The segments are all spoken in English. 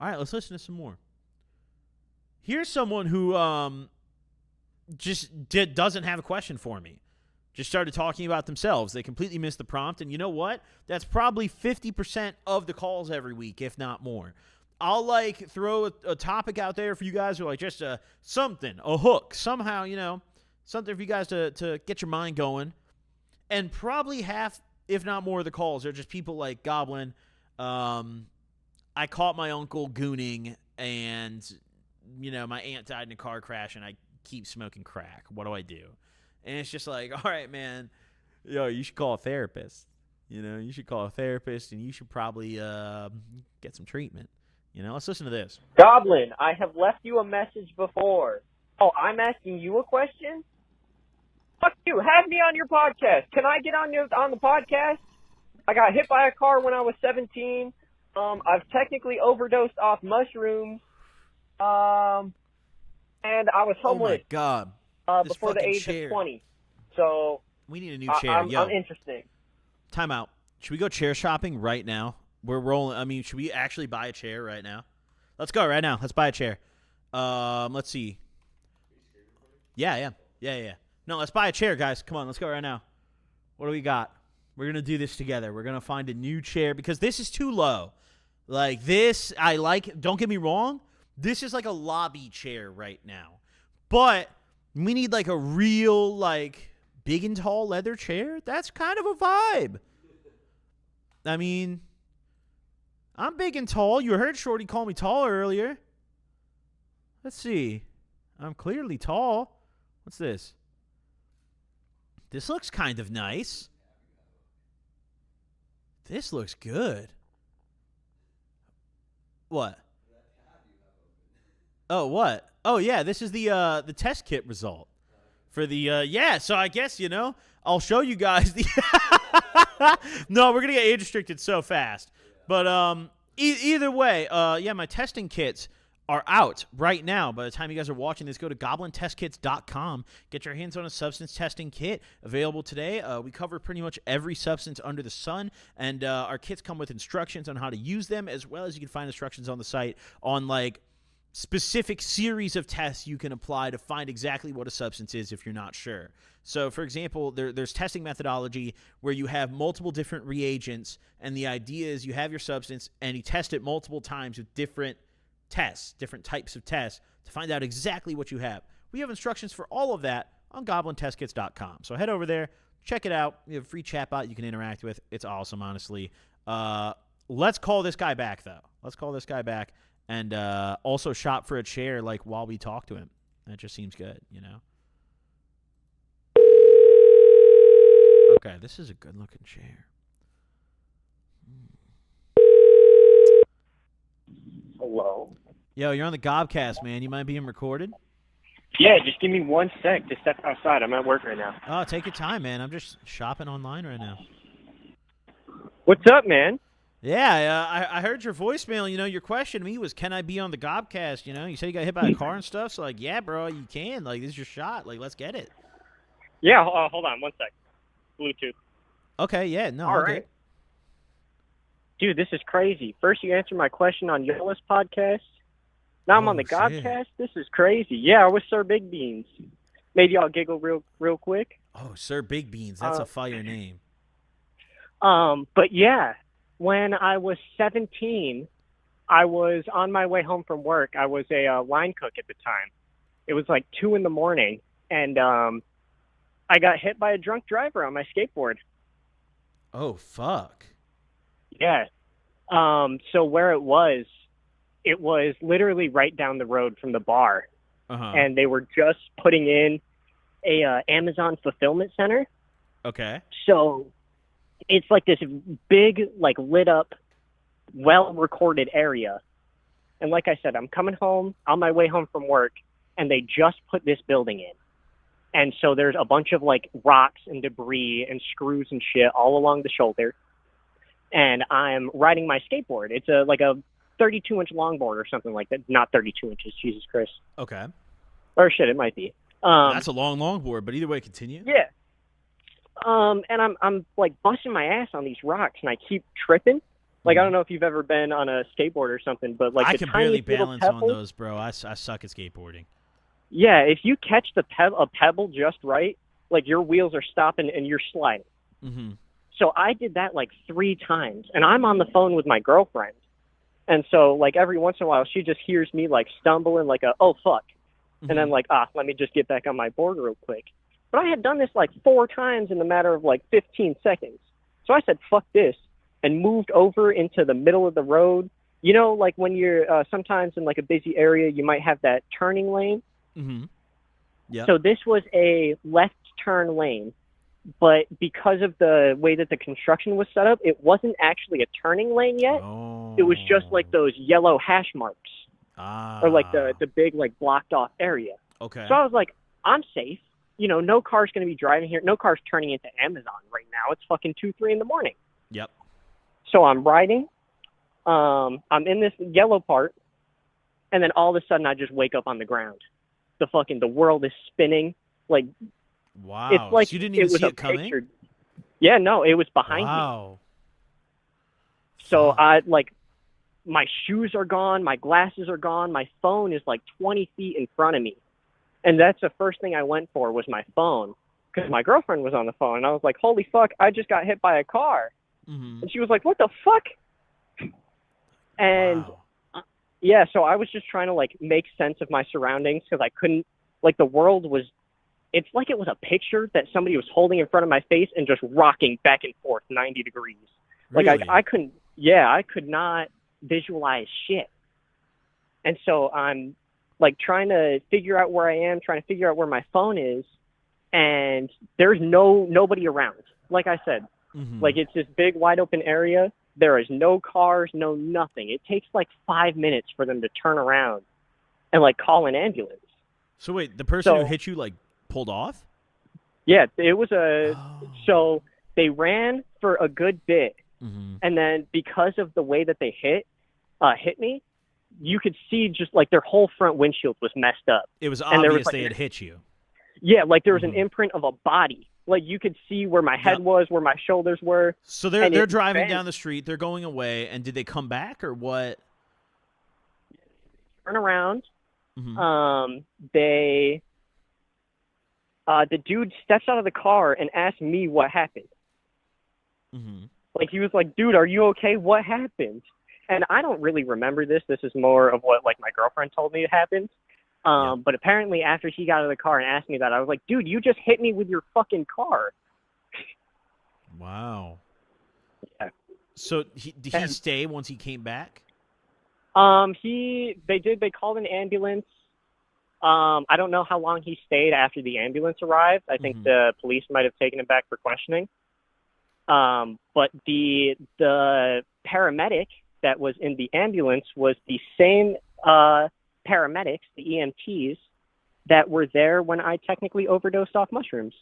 All right, let's listen to some more. Here's someone who doesn't have a question for me. Just started talking about themselves. They completely missed the prompt. And you know what? That's probably 50% of the calls every week, if not more. I'll, throw a topic out there for you guys, or, just something, a hook, somehow, something for you guys to get your mind going. And probably half, if not more, of the calls are just people like Goblin. I caught my uncle gooning, and, my aunt died in a car crash, and I keep smoking crack. What do I do? And it's just like, all right, man, you should call a therapist. You should call a therapist, and you should probably get some treatment. Let's listen to this. Goblin, I have left you a message before. Oh, I'm asking you a question? Fuck you. Have me on your podcast. Can I get on the podcast? I got hit by a car when I was 17. I've technically overdosed off mushrooms. And I was homeless. Oh, my God. Before the age of 20. So we need a new chair. I'm interesting. Time out. Should we go chair shopping right now? We're rolling. I mean, should we actually buy a chair right now? Let's go right now. Let's buy a chair. Let's see. Yeah. No, let's buy a chair, guys. Come on, let's go right now. What do we got? We're going to do this together. We're going to find a new chair because this is too low. This, I like. Don't get me wrong. This is like a lobby chair right now. But we need a real, big and tall leather chair. That's kind of a vibe. I mean, I'm big and tall. You heard Shorty call me tall earlier. Let's see. I'm clearly tall. What's this? This looks kind of nice. This looks good. What? Oh, what? Oh, yeah, this is the test kit result for the so I guess, I'll show you guys the No, we're going to get age restricted so fast. But either way, my testing kits are out right now. By the time you guys are watching this, go to goblintestkits.com. Get your hands on a substance testing kit available today. We cover pretty much every substance under the sun, and our kits come with instructions on how to use them, as well as you can find instructions on the site on specific series of tests you can apply to find exactly what a substance is if you're not sure. So, for example, there's testing methodology where you have multiple different reagents, and the idea is you have your substance and you test it multiple times with different tests, different types of tests to find out exactly what you have. We have instructions for all of that on goblintestkits.com. So head over there, check it out. We have a free chatbot you can interact with. It's awesome, honestly. Let's call this guy back, though. Let's call this guy back and also shop for a chair while we talk to him. That just seems good, Okay, this is a good-looking chair. Hello? Yo, you're on the Gobcast, man. You mind being recorded? Yeah, just give me 1 sec to step outside. I'm at work right now. Oh, take your time, man. I'm just shopping online right now. What's up, man? Yeah, I heard your voicemail. Your question to me was, can I be on the Gobcast? You said you got hit by a car and stuff. So, yeah, bro, you can. This is your shot. Let's get it. Yeah, hold on 1 sec. Bluetooth. Okay, yeah, no. All right. Good. Dude, this is crazy. First, you answered my question on Yola's podcast. Now I'm on the Gobcast. This is crazy. Yeah, I was Sir Big Beans. Maybe I'll giggle real quick. Oh, Sir Big Beans. That's a fire name. But yeah, when I was 17, I was on my way home from work. I was a line cook at the time. It was 2 a.m, and I got hit by a drunk driver on my skateboard. Oh, fuck. Yeah. So where it was literally right down the road from the bar. Uh-huh. And they were just putting in a Amazon fulfillment center. Okay. So it's this big, lit up, well-recorded area. And like I said, I'm coming home on my way home from work, and they just put this building in. And so there's a bunch of rocks and debris and screws and shit all along the shoulder. And I'm riding my skateboard. It's a 32-inch longboard or something like that. Not 32 inches, Jesus Christ. Okay. Or shit, it might be. That's a long longboard, but either way, continue. Yeah. And I'm busting my ass on these rocks, and I keep tripping. Like, I don't know if you've ever been on a skateboard or something, but like I the can barely tiniest little balance on pebbles, those, bro. I suck at skateboarding. yeah, if you catch a pebble just right, like your wheels are stopping and you're sliding. Mm-hmm. So I did that like 3 times, and I'm on the phone with my girlfriend. And so, like, every once in a while, she just hears me, like, stumbling, like, oh, fuck. Mm-hmm. And then, like, let me just get back on my board real quick. But I had done this, like, 4 times in the matter of, like, 15 seconds. So I said, fuck this, and moved over into the middle of the road. You know, like, when you're sometimes in, like, a busy area, you might have that turning lane. Mm-hmm. Yeah. So this was a left turn lane. But because of the way that the construction was set up, it wasn't actually a turning lane yet. Oh. It was just like those yellow hash marks, or like the big like blocked off area. Okay. So I was like, I'm safe. You know, no car's going to be driving here. No car's turning into Amazon right now. It's fucking 2, 3 in the morning. Yep. So I'm riding. I'm in this yellow part, and then all of a sudden I just wake up on the ground. The world is spinning. Like, wow. it's like so you didn't even see it coming? Picture. Yeah, no, it was behind me. Wow. So my shoes are gone, my glasses are gone, my phone is like 20 feet in front of me. And that's the first thing I went for was my phone, because my girlfriend was on the phone. And I was like, holy fuck, I just got hit by a car. Mm-hmm. And she was like, what the fuck? And wow. yeah, so I was just trying to like make sense of my surroundings, because I couldn't, like, the world was, it's like it was a picture that somebody was holding in front of my face and just rocking back and forth 90 degrees. Like, really? I could not visualize shit. And so I'm like trying to figure out where I am, trying to figure out where my phone is, and there's nobody around. Like I said, Mm-hmm. like, it's this big wide open area. There is no cars, no nothing. It takes like 5 minutes for them to turn around and like call an ambulance. So wait, the person who hit you like pulled off? Yeah, it was Oh. so they ran for a good bit. Mm-hmm. And then because of the way that they hit me, you could see just like their whole front windshield was messed up. It was And there obvious was, like, they had hit you. Yeah, like there was Mm-hmm. an imprint of a body. Like you could see where my head was, where my shoulders were. So they're driving down the street, they're going away, and did they come back or what? Turn around. Mm-hmm. The dude steps out of the car and asks me what happened. Mm-hmm. Like, he was like, dude, are you okay? What happened? And I don't really remember this. This is more of what, like, my girlfriend told me happened. But apparently after he got out of the car and asked me that, I was like, dude, you just hit me with your fucking car. Wow. Yeah. So did he stay once he came back? They called an ambulance. I don't know how long he stayed after the ambulance arrived. I think the police might have taken him back for questioning. But the paramedic that was in the ambulance was the same paramedics, the EMTs, that were there when I technically overdosed off mushrooms,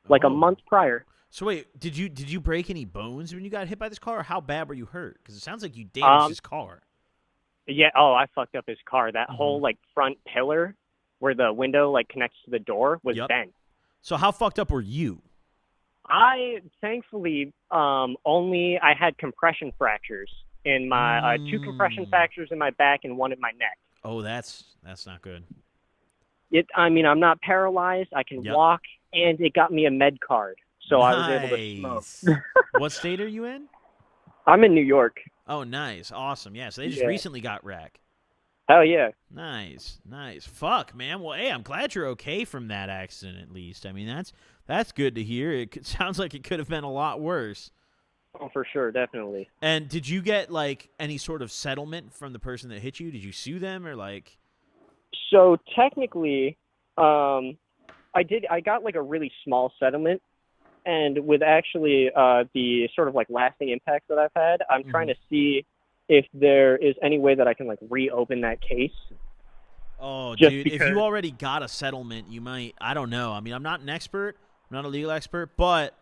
like a month prior. So wait, did you break any bones when you got hit by this car, or how bad were you hurt? Because it sounds like you damaged his car. Yeah. Oh, I fucked up his car. That whole like front pillar where the window like connects to the door was bent. So how fucked up were you? I thankfully I had compression fractures in my 2 compression fractures in my back and 1 in my neck. Oh, that's not good. I mean, I'm not paralyzed. I can walk, and it got me a med card, so I was able to smoke. What state are you in? I'm in New York. Oh, nice, awesome. Yeah, so they just recently got wrecked. Oh yeah. Nice. Fuck, man. Well, hey, I'm glad you're okay from that accident at least. I mean, that's good to hear. It sounds like it could have been a lot worse. Oh, for sure, definitely. And did you get like any sort of settlement from the person that hit you? Did you sue them or like? So technically, I got like a really small settlement, and with actually the sort of like lasting impacts that I've had, I'm trying to see if there is any way that I can like reopen that case. Oh, dude, if you already got a settlement, you might, I don't know. I mean, I'm not an expert, I'm not a legal expert, but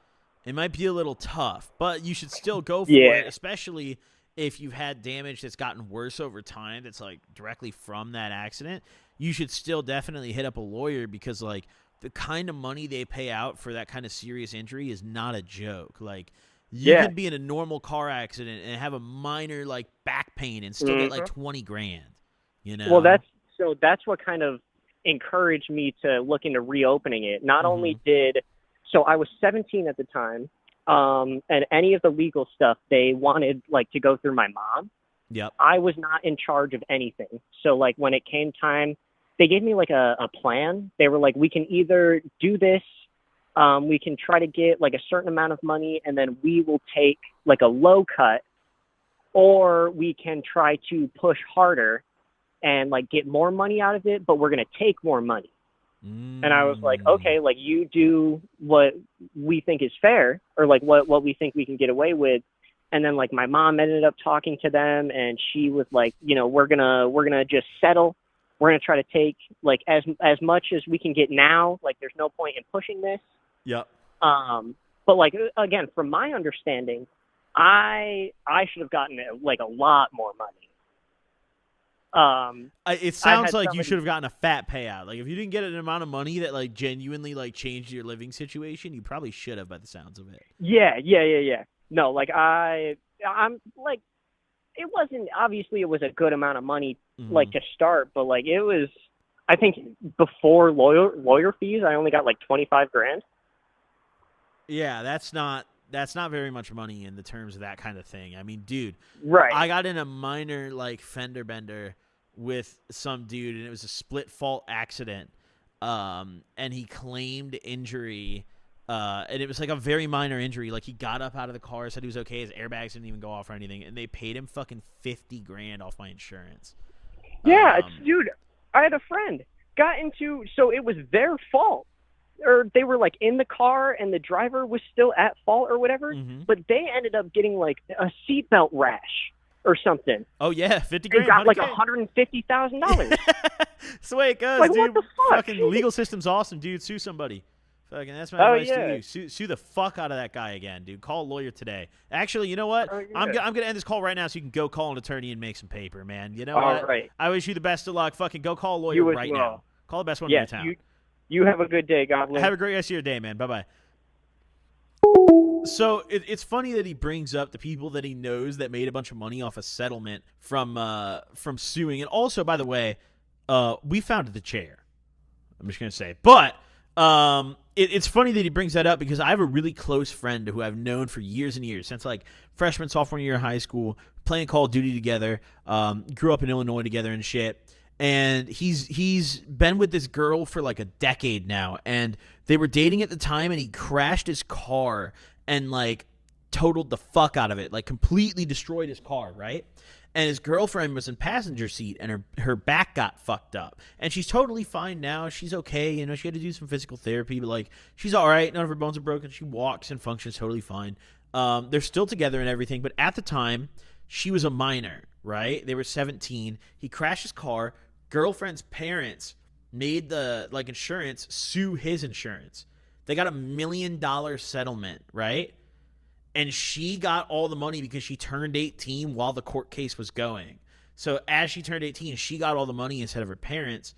it might be a little tough. But you should still go for it, especially if you've had damage that's gotten worse over time that's like directly from that accident. You should still definitely hit up a lawyer, because like the kind of money they pay out for that kind of serious injury is not a joke. Like You can be in a normal car accident and have a minor like back pain and still get like 20 grand. You know. Well, that's what kind of encouraged me to look into reopening it. Not only so I was 17 at the time, and any of the legal stuff they wanted like to go through my mom. Yep. I was not in charge of anything. So like when it came time, they gave me like a plan. They were like, we can either do this. We can try to get like a certain amount of money and then we will take like a low cut, or we can try to push harder and like get more money out of it, but we're going to take more money. And I was like, okay, like you do what we think is fair, or like what we think we can get away with. And then like my mom ended up talking to them and she was like, you know, we're going to just settle. We're going to try to take like as much as we can get now. Like there's no point in pushing this. Yep. But like, again, from my understanding, I should have gotten like a lot more money. It sounds like you should have gotten a fat payout. Like if you didn't get an amount of money that like genuinely like changed your living situation, you probably should have by the sounds of it. Yeah. No, like I'm like, it wasn't, obviously it was a good amount of money like to start, but like it was, I think before lawyer fees, I only got like 25 grand. Yeah, that's not very much money in the terms of that kind of thing. I mean, dude, right. I got in a minor like fender bender with some dude, and it was a split fault accident. And he claimed injury, and it was like a very minor injury. Like he got up out of the car, said he was okay, his airbags didn't even go off or anything, and they paid him fucking 50 grand off my insurance. Yeah, dude, I had a friend got into, so it was their fault. Or they were like in the car and the driver was still at fault or whatever, but they ended up getting like a seatbelt rash or something. Oh yeah, 50 grand. They got like $150,000. That's the way it goes, like, dude. What the fuck? Fucking legal system's awesome, dude. Sue somebody. Fucking that's my advice to you. Sue the fuck out of that guy again, dude. Call a lawyer today. Actually, you know what? I'm gonna end this call right now so you can go call an attorney and make some paper, man. You know what? Right. I wish you the best of luck. Fucking go call a lawyer right now. Call the best one in your town. You have a good day, Goblin. Have a great rest of your day, man. Bye-bye. So it's funny that he brings up the people that he knows that made a bunch of money off a settlement from suing. And also, by the way, we found the chair. I'm just going to say. But it's funny that he brings that up because I have a really close friend who I've known for years and years, since like freshman, sophomore year of high school, playing Call of Duty together, grew up in Illinois together and shit. And he's been with this girl for like a decade now, and they were dating at the time, and he crashed his car and like totaled the fuck out of it, like completely destroyed his car, right? And his girlfriend was in passenger seat, and her back got fucked up, and she's totally fine now. She's okay, you know. She had to do some physical therapy, but like she's all right. None of her bones are broken. She walks and functions totally fine. They're still together and everything, but at the time she was a minor, right? They were 17. He crashed his car. Girlfriend's parents made the like insurance sue his insurance. They got $1 million settlement, right? And she got all the money because she turned 18 while the court case was going. So as she turned 18, she got all the money instead of her parents.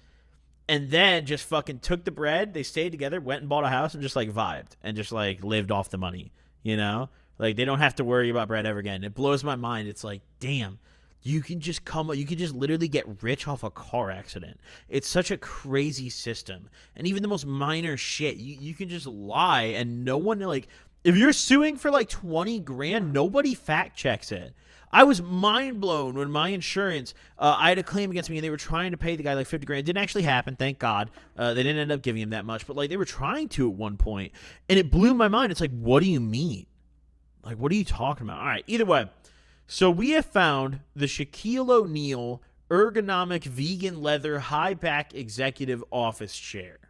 And then just fucking took the bread. They stayed together, went and bought a house, and just like vibed and just like lived off the money, you know? Like they don't have to worry about bread ever again. It blows my mind. It's like, damn. You can just literally get rich off a car accident. It's such a crazy system. And even the most minor shit, you can just lie and no one, like, if you're suing for like 20 grand, nobody fact checks it. I was mind blown when my insurance, I had a claim against me and they were trying to pay the guy like 50 grand. It didn't actually happen, thank God. They didn't end up giving him that much, but like they were trying to at one point. And it blew my mind. It's like, what do you mean? Like, what are you talking about? All right, either way. So we have found the Shaquille O'Neal ergonomic vegan leather high back executive office chair.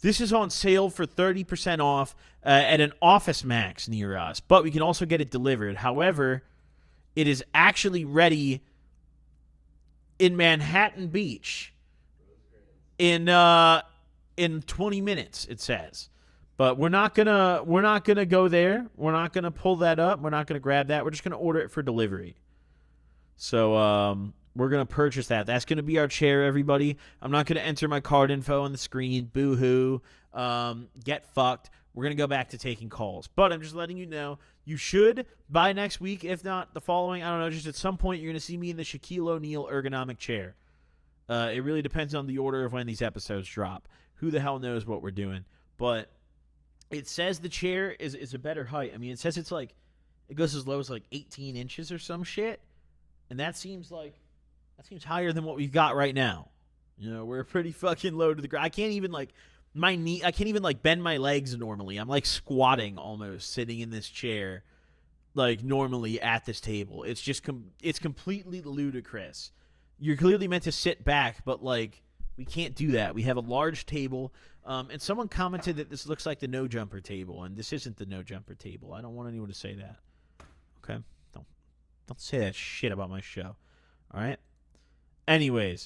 This is on sale for 30% off at an Office Max near us, but we can also get it delivered. However, it is actually ready in Manhattan Beach in 20 minutes, it says. But we're not gonna go there. We're not gonna pull that up. We're not gonna grab that. We're just gonna order it for delivery. So we're gonna purchase that. That's gonna be our chair, everybody. I'm not gonna enter my card info on the screen. Boo hoo. Get fucked. We're gonna go back to taking calls. But I'm just letting you know You should by next week, if not the following. I don't know. Just at some point, you're going to see me in the Shaquille O'Neal ergonomic chair. It really depends on the order of when these episodes drop. Who the hell knows what we're doing? But it says the chair is a better height. I mean, it says it's like it goes as low as like 18 inches or some shit, and that seems higher than what we've got right now. You know, we're pretty fucking low to the ground. I can't even like I can't even like bend my legs normally. I'm like squatting almost, sitting in this chair, like normally at this table. It's just it's completely ludicrous. You're clearly meant to sit back, but like we can't do that. We have a large table, and someone commented that this looks like the no jumper table, and this isn't the no jumper table. I don't want anyone to say that. Okay, don't say that shit about my show. All right. Anyways,